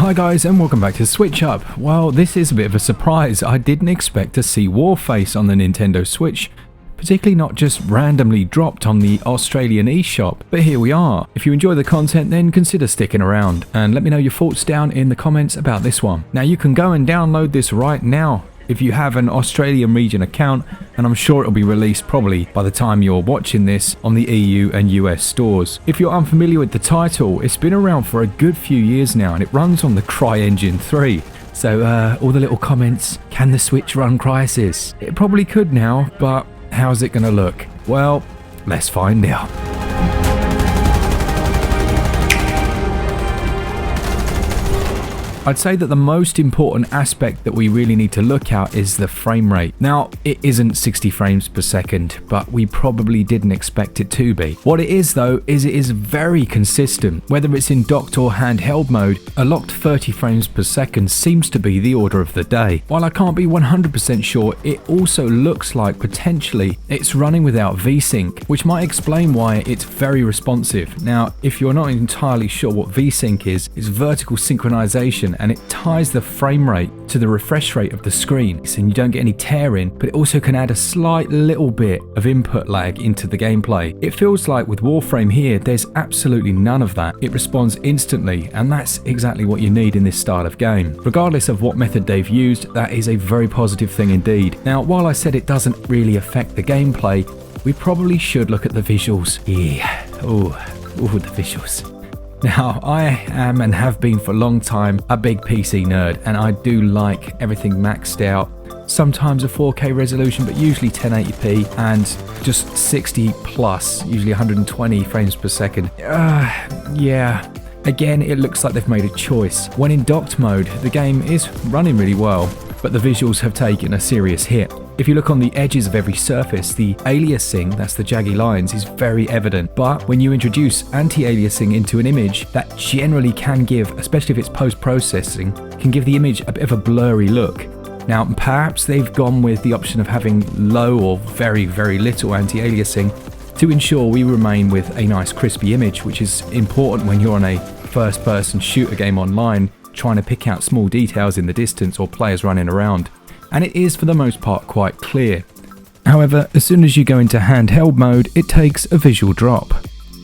Hi guys and welcome back to SwitchUpa. Well, this is a bit of a surprise. I didn't expect to see Warface on the Nintendo Switch, particularly not just randomly dropped on the Australian eShop, but here we are. If you enjoy the content, then consider sticking around and let me know your thoughts down in the comments about this one. Now you can go and download this right now if you have an Australian region account, and I'm sure it'll be released probably by the time you're watching this on the EU and US stores. If you're unfamiliar with the title, it's been around for a good few years now and it runs on the CryEngine 3. So all the little comments, can the Switch run Crysis? It probably could now, but how's it gonna look? Well, let's find out. I'd say that the most important aspect that we really need to look at is the frame rate. Now, it isn't 60 frames per second, but we probably didn't expect it to be. What it is though, is it is very consistent. Whether it's in docked or handheld mode, a locked 30 frames per second seems to be the order of the day. While I can't be 100% sure, it also looks like potentially it's running without VSync, which might explain why it's very responsive. Now, if you're not entirely sure what VSync is, it's vertical synchronization, and it ties the frame rate to the refresh rate of the screen, so you don't get any tearing, but it also can add a slight little bit of input lag into the gameplay. It feels like with Warframe here, there's absolutely none of that. It responds instantly, and that's exactly what you need in this style of game. Regardless of what method they've used, that is a very positive thing indeed. Now, while I said it doesn't really affect the gameplay, we probably should look at the visuals. Yeah, oh, the visuals. Now, I am and have been for a long time a big PC nerd, and I do like everything maxed out. Sometimes a 4K resolution, but usually 1080p and just 60 plus, usually 120 frames per second. Yeah. Again, it looks like they've made a choice. When in docked mode, the game is running really well, but the visuals have taken a serious hit. If you look on the edges of every surface, the aliasing, that's the jaggy lines, is very evident. But when you introduce anti-aliasing into an image, that generally can give, especially if it's post-processing, can give the image a bit of a blurry look. Now, perhaps they've gone with the option of having low or very, very little anti-aliasing to ensure we remain with a nice crispy image, which is important when you're on a first-person shooter game online, trying to pick out small details in the distance or players running around. And it is for the most part quite clear. However, as soon as you go into handheld mode, it takes a visual drop.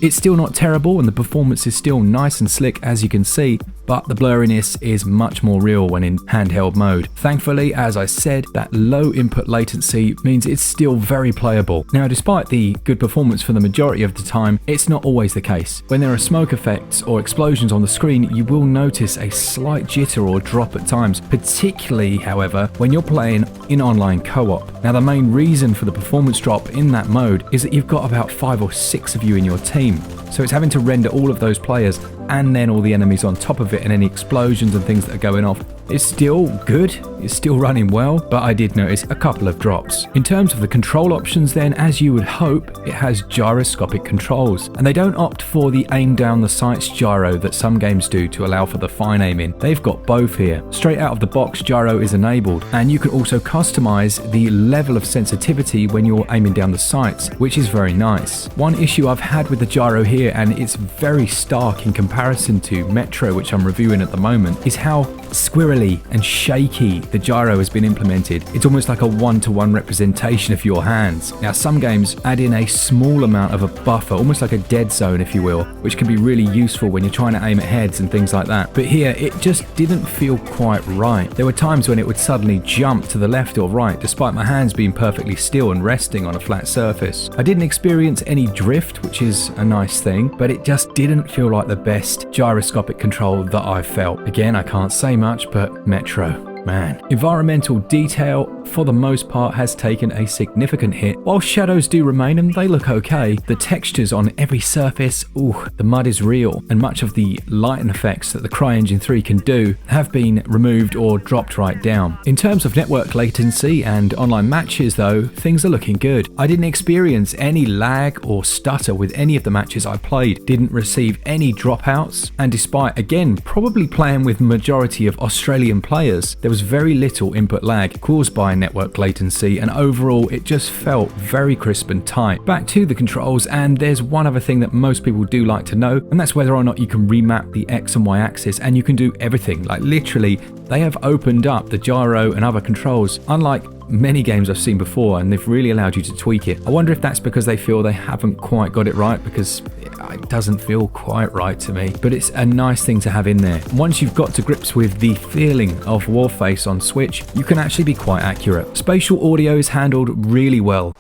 It's still not terrible and the performance is still nice and slick, as you can see, but the blurriness is much more real when in handheld mode. Thankfully, as I said, that low input latency means it's still very playable. Now, despite the good performance for the majority of the time, it's not always the case. When there are smoke effects or explosions on the screen, you will notice a slight jitter or drop at times, particularly, however, when you're playing in online co-op. Now, the main reason for the performance drop in that mode is that you've got about 5 or 6 of you in your team. So it's having to render all of those players and then all the enemies on top of it, and any explosions and things that are going off. It's still good, it's still running well, but I did notice a couple of drops. In terms of the control options then, as you would hope, it has gyroscopic controls, and they don't opt for the aim down the sights gyro that some games do to allow for the fine aiming. They've got both here. Straight out of the box, gyro is enabled, and you can also customize the level of sensitivity when you're aiming down the sights, which is very nice. One issue I've had with the gyro here, and it's very stark in comparison to Metro, which I'm reviewing at the moment, is how squirrely and shaky the gyro has been implemented. It's almost like a one-to-one representation of your hands. Now, some games add in a small amount of a buffer, almost like a dead zone, if you will, which can be really useful when you're trying to aim at heads and things like that. But here, it just didn't feel quite right. There were times when it would suddenly jump to the left or right, despite my hands being perfectly still and resting on a flat surface. I didn't experience any drift, which is a nice thing, but it just didn't feel like the best gyroscopic control that I've felt. Again, I can't say much, but Metro, man. Environmental detail, for the most part, has taken a significant hit. While shadows do remain and they look okay, the textures on every surface, the mud is real, and much of the lighting effects that the CryEngine 3 can do have been removed or dropped right down. In terms of network latency and online matches though, things are looking good. I didn't experience any lag or stutter with any of the matches I played, didn't receive any dropouts, and despite, again, probably playing with majority of Australian players, there was very little input lag caused by network latency, and overall it just felt very crisp and tight. Back to the controls, and there's one other thing that most people do like to know, and that's whether or not you can remap the X and Y axis, and you can do everything. Like literally, they have opened up the gyro and other controls, unlike many games I've seen before, and they've really allowed you to tweak it. I wonder if that's because they feel they haven't quite got it right, because it doesn't feel quite right to me, but it's a nice thing to have in there. Once you've got to grips with the feeling of Warface on Switch, you can actually be quite accurate. Spatial audio is handled really well.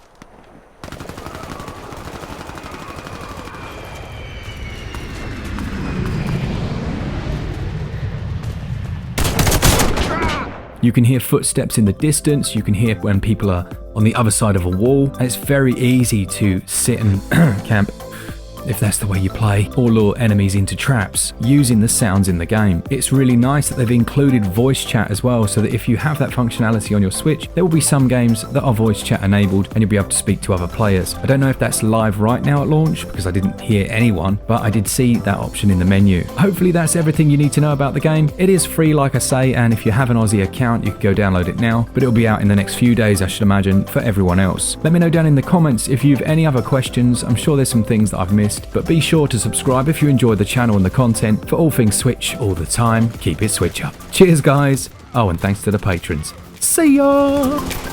You can hear footsteps in the distance, you can hear when people are on the other side of a wall, and it's very easy to sit and camp, if that's the way you play, or lure enemies into traps using the sounds in the game. It's really nice that they've included voice chat as well, so that if you have that functionality on your Switch, there will be some games that are voice chat enabled and you'll be able to speak to other players. I don't know if that's live right now at launch because I didn't hear anyone, but I did see that option in the menu. Hopefully that's everything you need to know about the game. It is free, like I say, and if you have an Aussie account, you can go download it now, but it'll be out in the next few days, I should imagine, for everyone else. Let me know down in the comments if you've any other questions. I'm sure there's some things that I've missed, but be sure to subscribe if you enjoy the channel and the content for all things Switch all the time. Keep it Switch up. Cheers, guys. Oh, and thanks to the patrons. See ya!